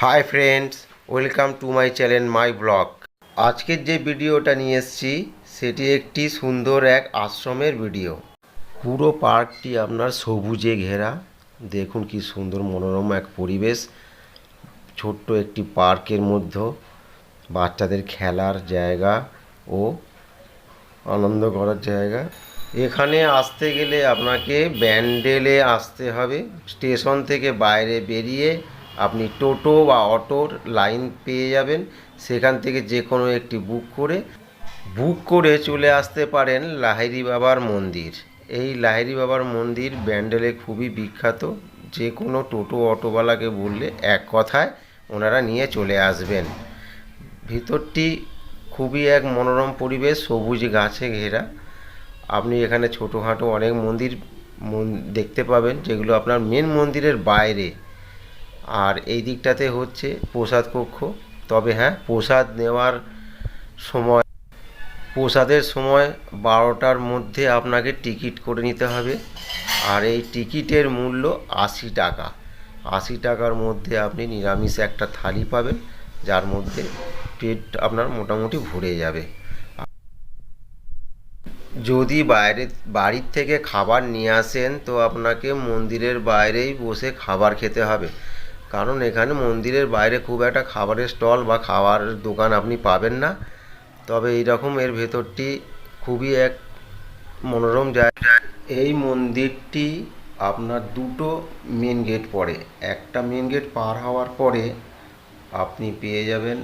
Hi friends, welcome to my channel my blog. আজকের যে ভিডিওটা নিয়ে এসেছি সেটি একটি সুন্দর এক আশ্রমের ভিডিও। পুরো পার্কটি আপনার সবুজে ঘেরা। দেখুন কি সুন্দর মনোরম এক পরিবেশ। ছোট্ট একটি পার্কের মধ্যে বাচ্চাদের খেলার জায়গা ও আনন্দ করার জায়গা। এখানে আসতে গেলে আপনাকে ব্যান্ডেলে আসতে হবে। স্টেশন থেকে বাইরে বেরিয়ে আপনি টোটো বা অটোর লাইন পেয়ে যাবেন। সেখান থেকে যে কোনো একটি বুক করে চলে আসতে পারেন লাহিড়ী বাবার মন্দির। এই লাহিড়ী বাবার মন্দির ব্যান্ডেলে খুবই বিখ্যাত। যে কোনো টোটো অটোওয়ালাকে বললে এক কথায় ওনারা নিয়ে চলে আসবেন। ভিতরটি খুবই এক মনোরম পরিবেশ, সবুজ গাছে ঘেরা। আপনি এখানে ছোটোখাটো অনেক মন্দির দেখতে পাবেন, যেগুলো আপনার মেন মন্দিরের বাইরে। আর এই দিকটাতে হচ্ছে প্রসাদ কক্ষ। তবে হ্যাঁ, প্রসাদের সময় 12টার মধ্যে আপনাকে টিকিট করে নিতে হবে। আর এই টিকিটের মূল্য 80 টাকা। 80 টাকার মধ্যে আপনি নিরামিষ একটা থালি পাবেন, যার মধ্যে পেট আপনার মোটামুটি ভরে যাবে। যদি বাড়ির থেকে খাবার নিয়ে আসেন তো আপনাকে মন্দিরের বাইরেই বসে খাবার খেতে হবে, কারণ এখানে মন্দিরের বাইরে খুব একটা খাবারের স্টল বা খাবারের দোকান আপনি পাবেন না। তবে এইরকম এর ভেতরটি খুবই এক মনোরম জায়গা। এই মন্দিরটি আপনার দুটো মেন গেট পড়ে। একটা মেন গেট পার হওয়ার পরে আপনি পেয়ে যাবেন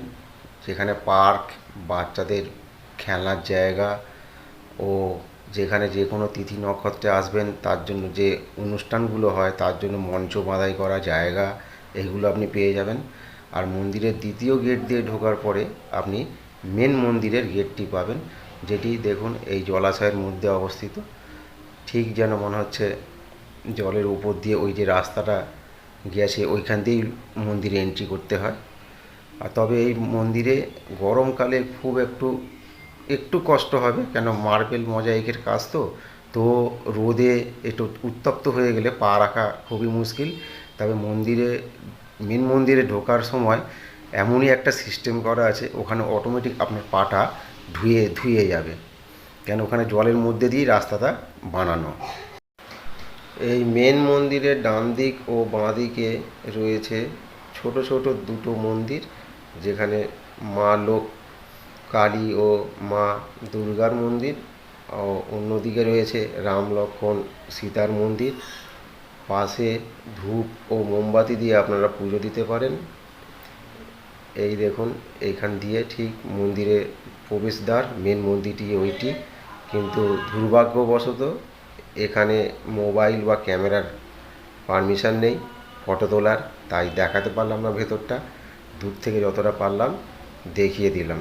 যেখানে পার্ক, বাচ্চাদের খেলার জায়গা ও যেখানে যে কোনো তিথি নক্ষত্রে আসবেন তার জন্য যে অনুষ্ঠানগুলো হয় তার জন্য মঞ্চ বাঁধাই করা জায়গা, এগুলো আপনি পেয়ে যাবেন। আর মন্দিরের দ্বিতীয় গেট দিয়ে ঢোকার পরে আপনি মেন মন্দিরের গেটটি পাবেন, যেটি দেখুন এই জলাশয়ের মধ্যে অবস্থিত। ঠিক যেন মনে হচ্ছে জলের উপর দিয়ে ওই যে রাস্তাটা গিয়েছে ওইখান দিয়েই মন্দিরে এন্ট্রি করতে হয়। আর তবে এই মন্দিরে গরমকালে খুব একটু কষ্ট হবে, কেন মার্বেল মোজাইকের কাজ তো রোদে একটু উত্তপ্ত হয়ে গেলে পা রাখা খুবই মুশকিল। তবে মেন মন্দিরে ঢোকার সময় এমনই একটা সিস্টেম করা আছে, ওখানে অটোমেটিক আপনার পাটা ধুয়ে যাবে, কেন ওখানে জলের মধ্যে দিয়ে রাস্তাটা বানানো। এই মেন মন্দিরের ডান দিক ও বাঁ দিকে রয়েছে ছোট ছোট দুটো মন্দির, যেখানে মা লোক কালী ও মা দুর্গার মন্দির, ও অন্যদিকে রয়েছে রাম লক্ষ্মণ সীতার মন্দির। পাশে ধূপ ও মোমবাতি দিয়ে আপনারা পুজো দিতে পারেন। এই দেখুন এইখান দিয়ে ঠিক মন্দিরে প্রবেশদ্বার, মেন মন্দিরটি ওইটি। কিন্তু দুর্ভাগ্যবশত এখানে মোবাইল বা ক্যামেরার পারমিশন নেই ফটো তোলার, তাই দেখাতে পারলাম না ভেতরটা। দূর থেকে যতটা পারলাম দেখিয়ে দিলাম।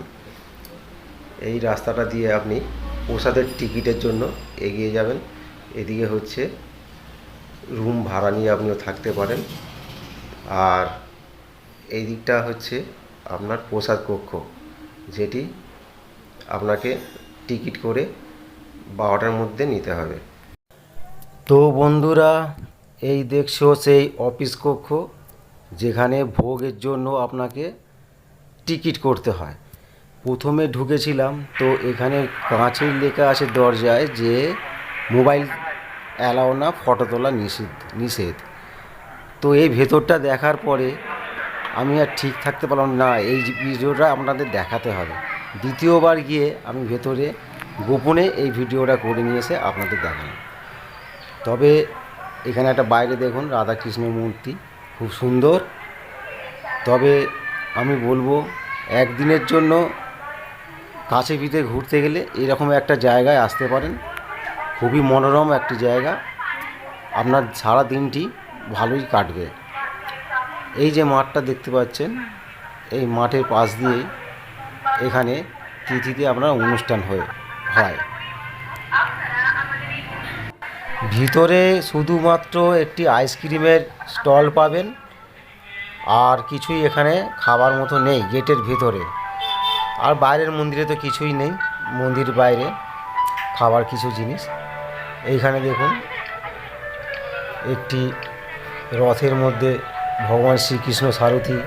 এই রাস্তাটা দিয়ে আপনি প্রসাদের টিকিটের জন্য এগিয়ে যাবেন। এদিকে হচ্ছে রুম ভাড়া নিয়ে আপনিও থাকতে পারেন। আর এই দিকটা হচ্ছে আপনার প্রসাদ কক্ষ, যেটি আপনাকে টিকিট করে 12টার মধ্যে নিতে হবে। তো বন্ধুরা, এই দেখছো সেই অফিস কক্ষ, যেখানে ভোগের জন্য আপনাকে টিকিট করতে হয়। প্রথমে ঢুকেছিলাম তো এখানে কাঁচের লেখা আছে দরজায় যে মোবাইল অ্যালাও না, ফটো তোলা নিষেধ। তো এই ভেতরটা দেখার পরে আমি আর ঠিক থাকতে পারলাম না, এই ভিডিওটা আপনাদের দেখাতে হবে। দ্বিতীয়বার গিয়ে আমি ভেতরে গোপনে এই ভিডিওটা করে নিয়ে এসে আপনাদের দেখালাম। তবে এখানে একটা বাইরে দেখুন রাধাকৃষ্ণের মূর্তি, খুব সুন্দর। তবে আমি বলবো একদিনের জন্য কাছে পিঠে ঘুরতে গেলে এরকম একটা জায়গায় আসতে পারেন। খুবই মনোরম একটি জায়গা, আপনার সারা দিনটি ভালোই কাটবে। এই যে মাঠটা দেখতে পাচ্ছেন, এই মাঠের পাশ দিয়ে এখানে তিথিতে আপনার অনুষ্ঠান হয়। ভিতরে শুধুমাত্র একটি আইসক্রিমের স্টল পাবেন, আর কিছুই এখানে খাবার মতো নেই গেটের ভিতরে। আর বাইরের মন্দিরে তো কিছুই নেই, মন্দির বাইরে খাবার কিছু জিনিস। এইখানে দেখুন একটি রথের মধ্যে ভগবান শ্রীকৃষ্ণ সারথি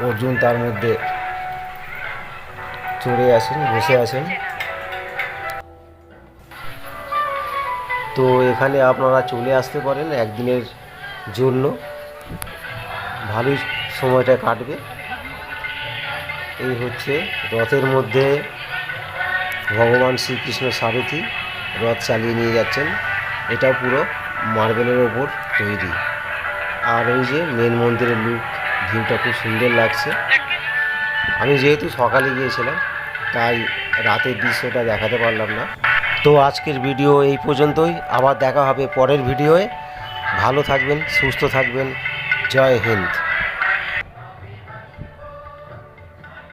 অর্জুন তার মধ্যে চড়ে আছেন, বসে আছেন। তো এখানে আপনারা চলে আসতে পারেন একদিনের জন্য, ভালোই সময়টা কাটবে। এই হচ্ছে রথের মধ্যে ভগবান শ্রীকৃষ্ণ সারথি রথ চালিয়ে নিয়ে যাচ্ছেন। এটা পুরো মার্বেলের ওপর তৈরি। আর ওই যে মেন মন্দিরের লুক, ভিউটা খুব সুন্দর লাগছে। আমি যেহেতু সকালে গিয়েছিলাম তাই রাতের দৃশ্যটা দেখাতে পারলাম না। তো আজকের ভিডিও এই পর্যন্তই, আবার দেখা হবে পরের ভিডিওয়ে। ভালো থাকবেন, সুস্থ থাকবেন। জয় হিন্দ।